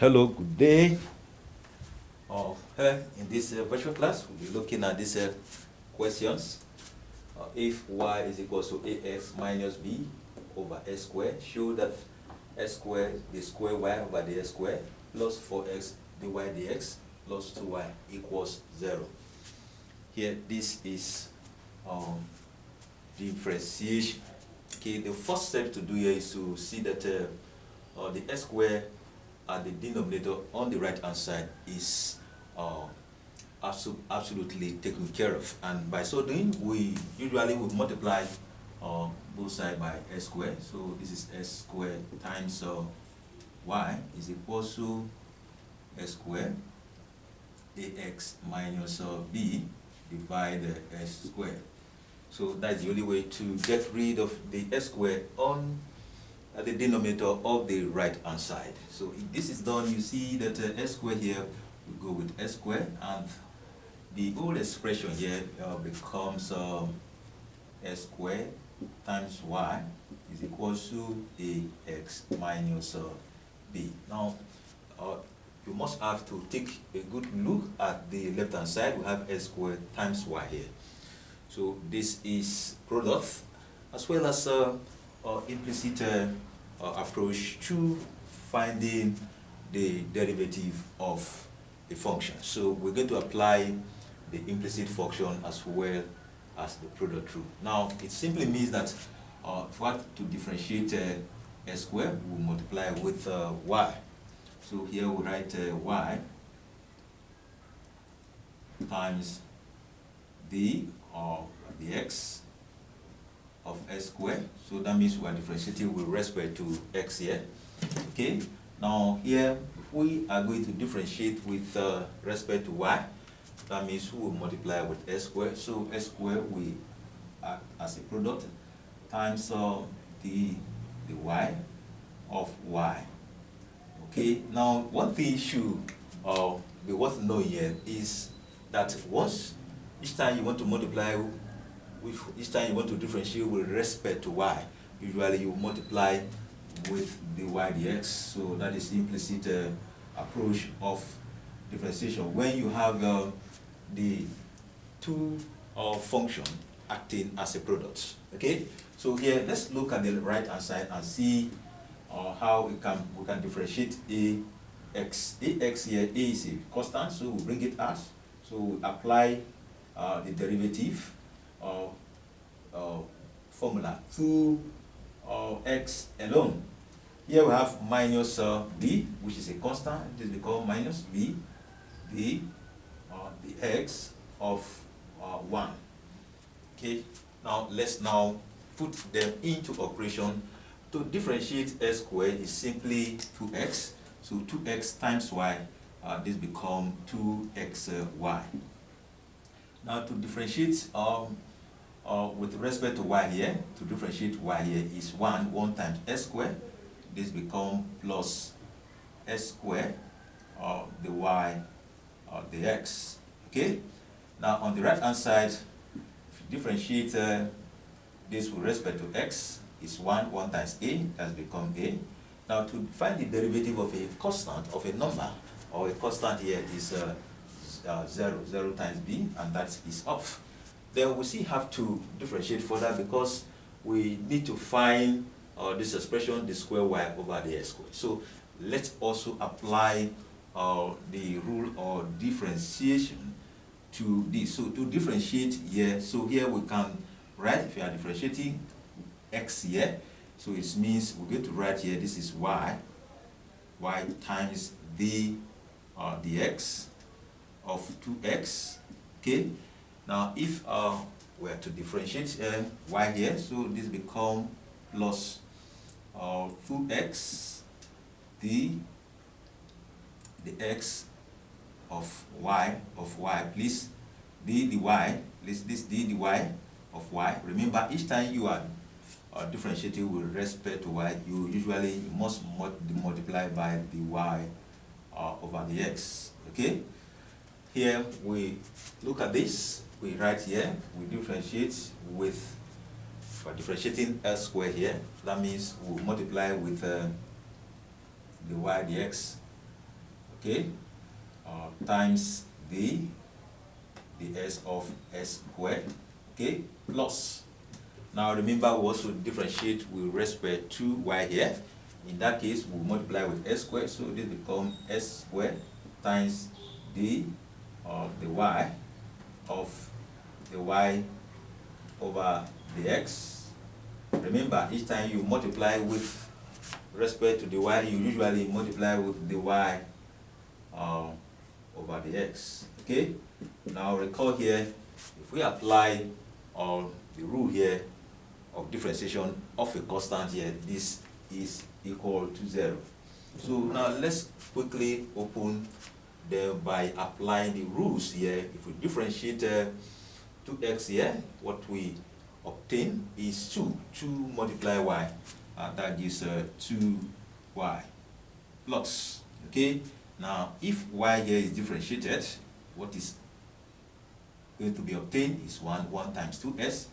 Hello, good day. In this virtual class, we'll be looking at these questions. If y is equal to ax minus b over s squared, show that s squared, the square y over the s squared, plus 4x dy dx plus 2y equals 0. Here, this is differentiation. Okay, the first step to do here is to see that the s squared at the denominator on the right hand side is absolutely taken care of, and by so doing we usually would multiply both sides by s squared. So this is s squared times y is equal to s squared ax minus b divided s squared. So that's the only way to get rid of the s squared on the denominator of the right hand side. So if this is done, you see that s squared here will go with s squared, and the old expression here becomes s squared times y is equal to ax minus b. Now you must have to take a good look at the left hand side. We have s squared times y here. So this is product as well as implicit approach to finding the derivative of a function. So we're going to apply the implicit function as well as the product rule. Now it simply means that if we want to differentiate s squared, we'll multiply with y. So here we write y times the x of s squared. So that means we are differentiating with respect to x here. Okay. Now here we are going to differentiate with respect to y. That means we will multiply with s squared. So s squared we act as a product times the y of y. Okay. Now one thing should be worth knowing here is that each time you want to multiply each time you want to differentiate with respect to y, usually you multiply with the y dx. So that is the implicit approach of differentiation when you have the two function acting as a product. Okay, so here let's look at the right hand side and see how we can differentiate ax. Ax here, a is a constant, so we bring it as. So we apply the derivative formula to x alone. Here we have minus b, which is a constant. This becomes minus b, the x of 1. Okay. Now let's put them into operation. To differentiate s squared is simply 2x. So 2x times y. This becomes 2xy. Now to differentiate with respect to y here, to differentiate y here is 1 times s squared. This becomes plus s squared the y the x. Okay. Now on the right hand side, if you differentiate this with respect to x, is 1 times a, that's become a. Now to find the derivative of a constant, of a number, or a constant here is 0 times b, and that is off. Then we still have to differentiate further because we need to find this expression, the square y over the s squared. So let's also apply the rule or differentiation to this. So to differentiate here, so here we can write, if you are differentiating x here, so it means we're going to write here, this is y times the dx of 2x. Okay. Now if we are to differentiate y here, so this become plus 2x the x of y please the y, this dy of y. Remember, each time you are differentiating with respect to y, you must multiply by the y over the x. Okay. Here we look at this, we write here, we differentiate with, for differentiating s squared here, that means we multiply with the y dx okay, times the ds of s squared, okay, plus. Now remember, we also differentiate with respect to y here. In that case, we multiply with s squared, so this becomes s squared times the y of the y over the x. Remember, each time you multiply with respect to the y, you usually multiply with the y over the x. Okay? Now recall here, if we apply the rule here of differentiation of a constant here, this is equal to 0. So now let's quickly open them by applying the rules here. If we differentiate 2x here, what we obtain is 2. 2 multiply y, that gives 2y plus. Okay, now if y here is differentiated, what is going to be obtained is 1 times 2s,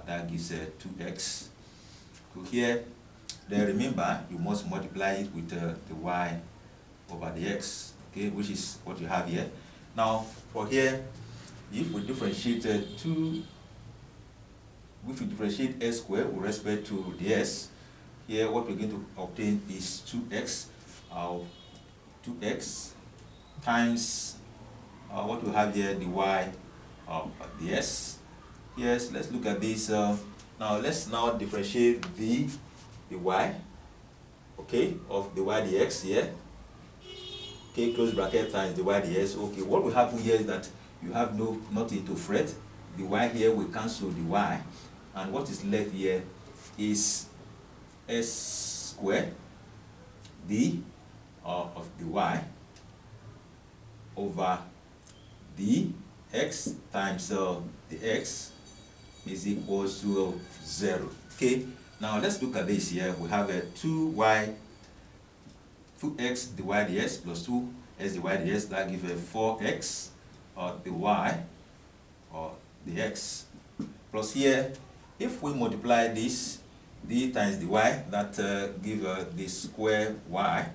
that gives 2x. So here, then remember, you must multiply it with the y over the x, okay, which is what you have here. Now, for here, if we differentiate if we differentiate s squared with respect to the s, here what we're going to obtain is 2x, 2x times what we have here, the y of the s. Yes, let's look at this. Now let's now differentiate the y, okay, of the y dx here. Okay, close bracket times the y dx. Okay, what will happen here is that you have nothing to fret. The y here will cancel the y, and what is left here is s squared d of the y over the x times the x is equals to 0. Okay, now let's look at this here. We have a 2x dy dx plus 2s dy dx, that gives a 4x the y or the x, plus here, if we multiply this d times the y, that give the square y,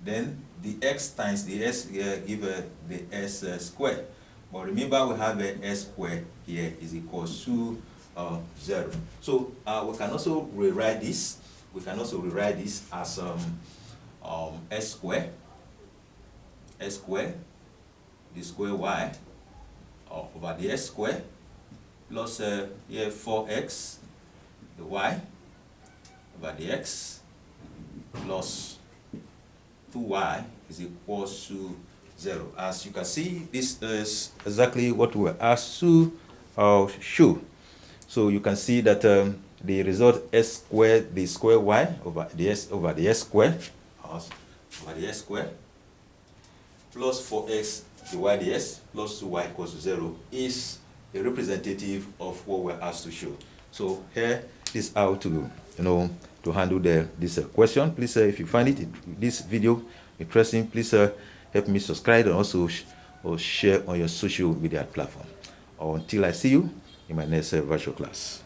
then the x times the s give the s squared. But remember, we have a s squared here is equals to 0. So we can also rewrite this. We can also rewrite this as s squared, the square y over the s squared, plus here 4x the y over the x, plus 2y is equals to 0. As you can see, this is exactly what we were asked to show. So you can see that the result s squared, the square y over the s squared, plus 4x dy ds plus 2y equals to 0 is a representative of what we're asked to show. So here is how to to handle this question. Please, if you find this video interesting, please help me subscribe and also share on your social media platform. Until I see you in my next virtual class.